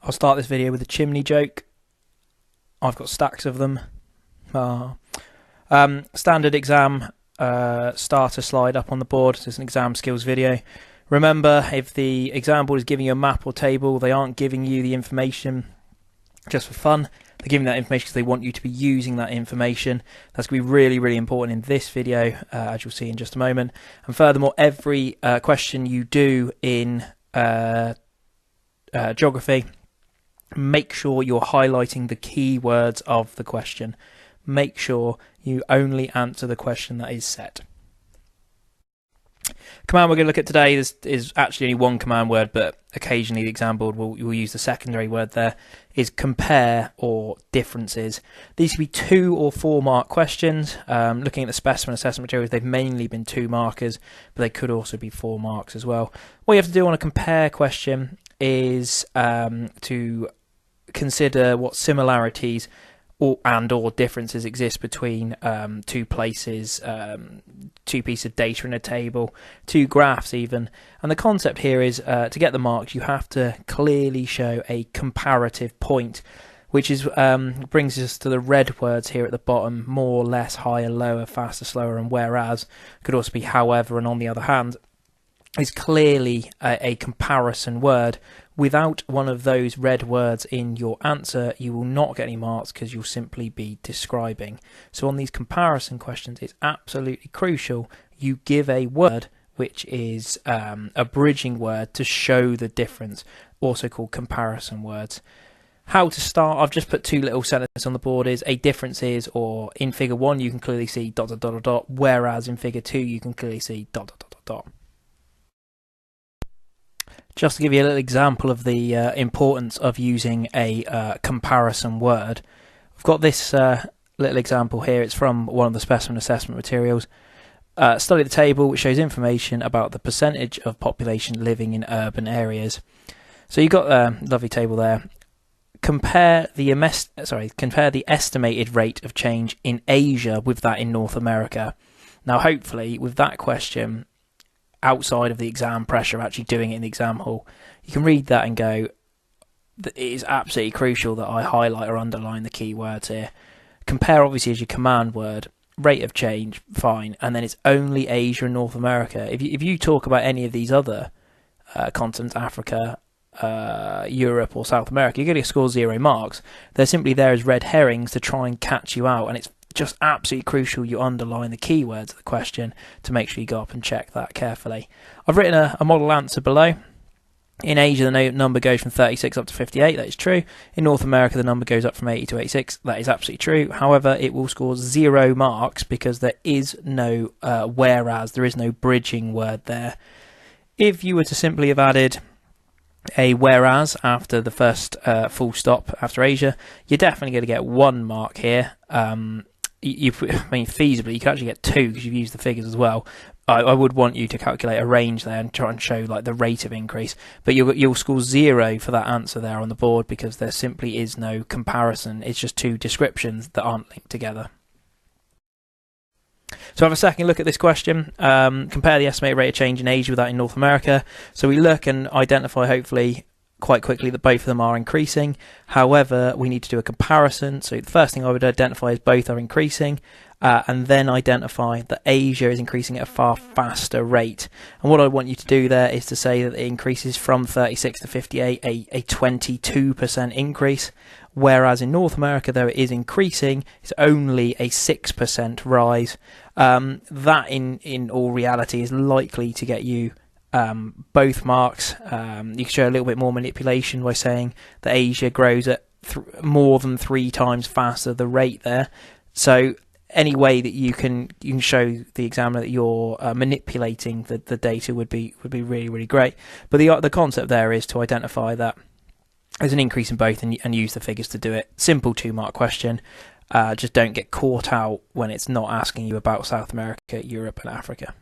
I'll start this video with a chimney joke. I've got stacks of them. Standard exam starter slide up on the board. So it's an exam skills video. Remember, if the exam board is giving you a map or table, they aren't giving you the information just for fun. They're giving that information because they want you to be using that information. That's going to be really, really important in this video, as you'll see in just a moment. And furthermore, every question you do in geography, make sure you're highlighting the key words of the question. Make sure you only answer the question that is set. Command we're going to look at today is actually only one command word, but occasionally the exam board will use the secondary word there, is compare or differences. These could be 2 or 4 mark questions. Looking at the specimen assessment materials, they've mainly been 2 markers, but they could also be 4 marks as well. What you have to do on a compare question is to consider what similarities or differences exist between 2 places, 2 pieces of data in a table, 2 graphs even. And the concept here is to get the marks, you have to clearly show a comparative point, which is brings us to the red words here at the bottom: more, less, higher, lower, faster, slower, and whereas. Could also be however and on the other hand. Is clearly a comparison word. Without one of those red words in your answer, you will not get any marks because you'll simply be describing. So on these comparison questions, it's absolutely crucial you give a word which is a bridging word to show the difference, also called comparison words. How to start, I've just put 2 little sentences on the board. Is a difference is, or in figure 1 you can clearly see ... whereas in figure 2 you can clearly see ... Just to give you a little example of the importance of using a comparison word, I've got this little example here. It's from one of the specimen assessment materials. Study the table which shows information about the percentage of population living in urban areas. So you've got a lovely table there. Compare the estimated rate of change in Asia with that in North America. Now, hopefully, with that question, outside of the exam pressure, actually doing it in the exam hall, you can read that and go, it is absolutely crucial that I highlight or underline the key words here. Compare obviously as your command word, rate of change, fine, and then it's only Asia and North America. If you talk about any of these other continents, Africa, Europe or South America, you're going to score 0 marks. They're simply there as red herrings to try and catch you out, and it's just absolutely crucial you underline the keywords of the question to make sure you go up and check that carefully. I've written a model answer below. In Asia, the number goes from 36 up to 58. That is true. In North America, the number goes up from 80 to 86. That is absolutely true. However, it will score 0 marks because there is no whereas. There is no bridging word there. If you were to simply have added a whereas after the first full stop after Asia, you're definitely going to get 1 mark here. Feasibly, you could actually get 2 because you've used the figures as well. I would want you to calculate a range there and try and show like the rate of increase, but you'll score 0 for that answer there on the board because there simply is no comparison. It's just 2 descriptions that aren't linked together. So have a second look at this question. Compare the estimated rate of change in Asia with that in North America. So we look and identify hopefully quite quickly that both of them are increasing. However, we need to do a comparison. So the first thing I would identify is both are increasing, and then identify that Asia is increasing at a far faster rate. And what I want you to do there is to say that it increases from 36 to 58, a 22% increase, whereas in North America, though it is increasing, it's only a 6% rise. That in all reality is likely to get you both marks. You can show a little bit more manipulation by saying that Asia grows at more than 3 times faster the rate there. So any way that you can show the examiner that you're manipulating the data would be really, really great. But the concept there is to identify that there's an increase in both and use the figures to do it. Simple 2-mark question. Just don't get caught out when it's not asking you about South America, Europe and Africa.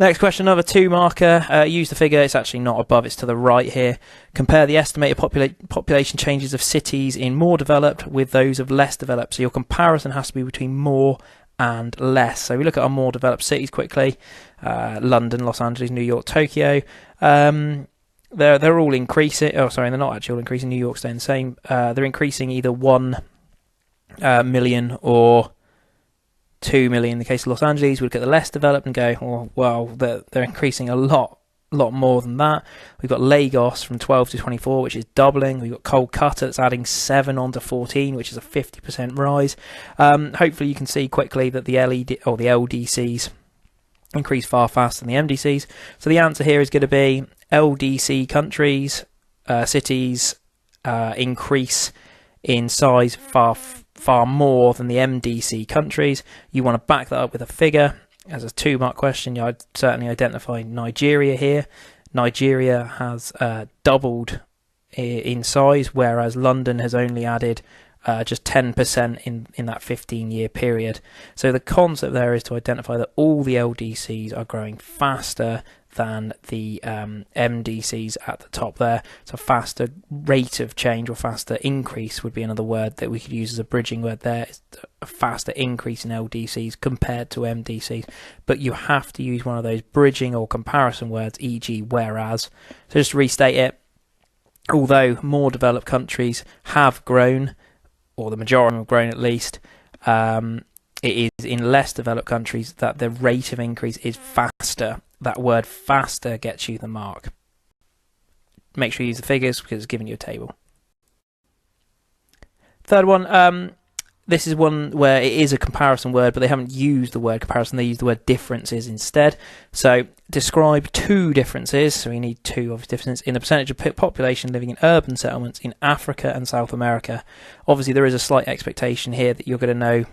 Next question, another 2-marker. Use the figure. It's actually not above, it's to the right here. Compare the estimated population changes of cities in more developed with those of less developed. So your comparison has to be between more and less. So we look at our more developed cities quickly. London, Los Angeles, New York, Tokyo. they're all increasing. Oh, sorry, they're not actually all increasing. New York's staying the same. They're increasing either 1 million or 2 million. In the case of Los Angeles, we look at the less developed and go, oh, well, they're increasing a lot more than that. We've got Lagos from 12 to 24, which is doubling. We've got Kolkata that's adding 7 onto 14, which is a 50% rise. Hopefully you can see quickly that the LDCs increase far faster than the MDCs. So the answer here is going to be LDC countries, cities increase in size far more than the MDC countries. You want to back that up with a figure. As a 2-mark question, I'd certainly identify Nigeria here. Nigeria has doubled in size, whereas London has only added just 10% in that 15-year period. So the concept there is to identify that all the LDCs are growing faster than the MDCs at the top there. So faster rate of change or faster increase would be another word that we could use as a bridging word there. It's a faster increase in LDCs compared to MDCs, but you have to use one of those bridging or comparison words, e.g. whereas. So just to restate it, although more developed countries have grown, or the majority have grown at least, it is in less developed countries that the rate of increase is faster. That word faster gets you the mark. Make sure you use the figures because it's giving you a table. Third one, this is one where it is a comparison word, but they haven't used the word comparison, they use the word differences instead. So describe 2 differences, so we need 2 obvious differences, in the percentage of population living in urban settlements in Africa and South America. Obviously there is a slight expectation here that you're going to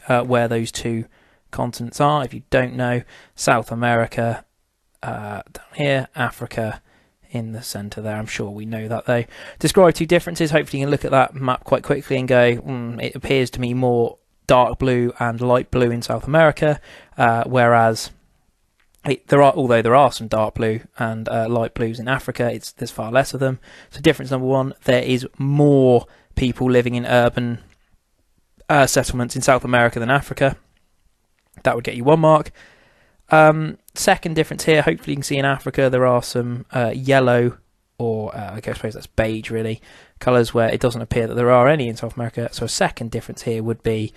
know where those 2 continents are. If you don't know, South America down here, Africa in the centre there. I'm sure we know that though. Describe 2 differences. Hopefully you can look at that map quite quickly and go, it appears to me more dark blue and light blue in South America, whereas although there are some dark blue and light blues in Africa, there's far less of them. So difference number 1, there is more people living in urban settlements in South America than Africa. That would get you 1 mark. Second difference here, hopefully you can see in Africa there are some yellow, or I suppose that's beige really, colours where it doesn't appear that there are any in South America. So a second difference here would be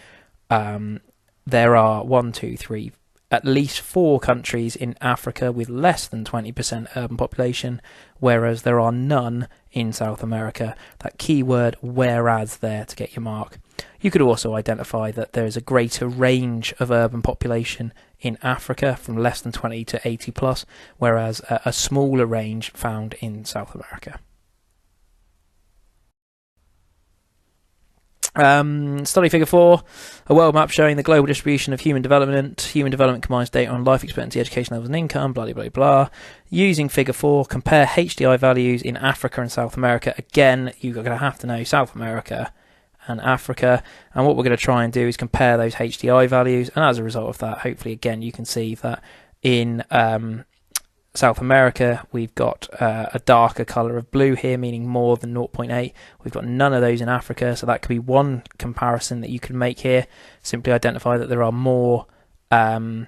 there are 1, 2, 3, at least 4 countries in Africa with less than 20% urban population, whereas there are none in South America. That keyword whereas there to get your mark. You could also identify that there is a greater range of urban population in Africa from less than 20 to 80 plus, whereas a smaller range found in South America. Study figure 4, a world map showing the global distribution of human development. Human development combines data on life expectancy, education levels and income, blah, blah, blah, blah. Using figure 4, compare HDI values in Africa and South America. Again, you're going to have to know South America and Africa, and what we're going to try and do is compare those HDI values, and as a result of that, hopefully again you can see that in South America we've got a darker colour of blue here, meaning more than 0.8. We've got none of those in Africa, so that could be one comparison that you could make here. Simply identify that there are more higher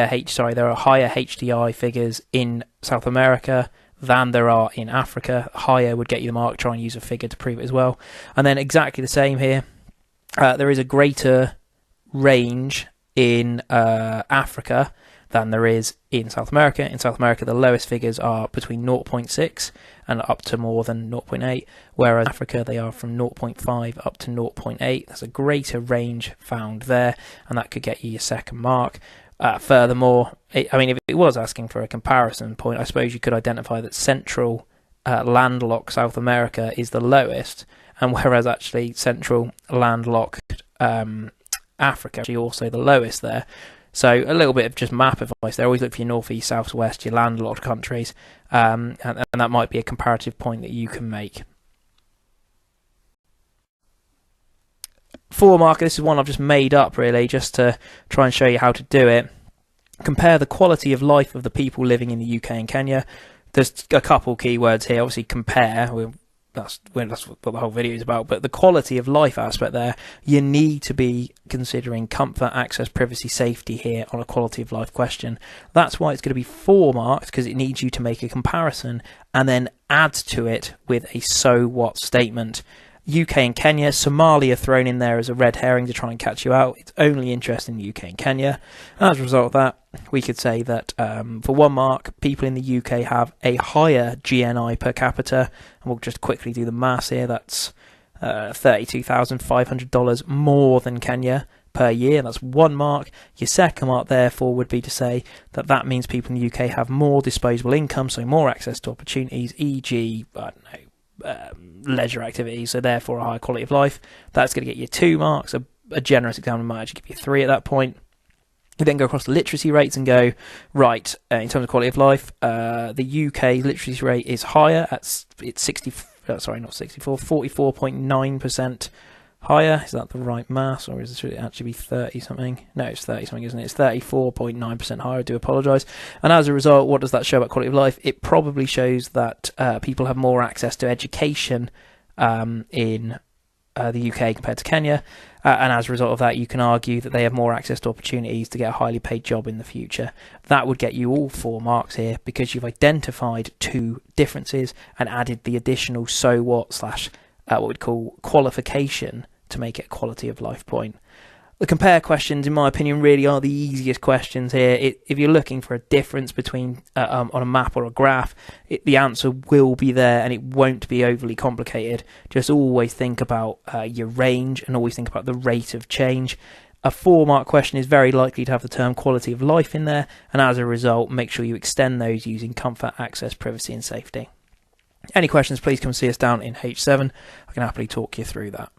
HDI figures in South America than there are in Africa. Higher would get you the mark. Try and use a figure to prove it as well. And then exactly the same here. There is a greater range in Africa than there is in South America. In South America, the lowest figures are between 0.6 and up to more than 0.8, whereas in Africa they are from 0.5 up to 0.8. There's a greater range found there, and that could get you your second mark. Furthermore, if it was asking for a comparison point, I suppose you could identify that central landlocked South America is the lowest, and whereas actually central landlocked Africa is also the lowest there. So a little bit of just map advice there. Always look for your north, east, south, west, your landlocked countries, and that might be a comparative point that you can make. 4 marker, this is one I've just made up really, just to try and show you how to do it. Compare the quality of life of the people living in the UK and Kenya. There's a couple keywords here. Obviously compare, that's what the whole video is about. But the quality of life aspect there, you need to be considering comfort, access, privacy, safety here on a quality of life question. That's why it's going to be 4 marks, because it needs you to make a comparison and then add to it with a so what statement. UK and Kenya, Somalia thrown in there as a red herring to try and catch you out. It's only interested in UK and Kenya. And as a result of that, we could say that for 1 mark, people in the UK have a higher GNI per capita. And we'll just quickly do the maths here. That's $32,500 more than Kenya per year. That's 1 mark. Your second mark, therefore, would be to say that that means people in the UK have more disposable income, so more access to opportunities, e.g., I don't know, leisure activities, so therefore a higher quality of life. That's going to get you 2 marks. A generous examiner might actually give you 3 at that point. You then go across the literacy rates and go, right, in terms of quality of life, the UK literacy rate is higher. It's 44.9% higher. Is that the right maths, or should it actually be 30 something? No, it's 30 something, isn't it? It's 34.9% higher. I do apologise. And as a result, what does that show about quality of life? It probably shows that people have more access to education in the UK compared to Kenya. And as a result of that, you can argue that they have more access to opportunities to get a highly paid job in the future. That would get you all 4 marks here, because you've identified 2 differences and added the additional so what / what we'd call qualification to make it a quality of life point. The compare questions, in my opinion, really are the easiest questions here. If you're looking for a difference between on a map or a graph, the answer will be there, and it won't be overly complicated. Just always think about your range, and always think about the rate of change. A 4-mark question is very likely to have the term quality of life in there, and as a result, make sure you extend those using comfort, access, privacy, and safety. Any questions, please come see us down in H7. I can happily talk you through that.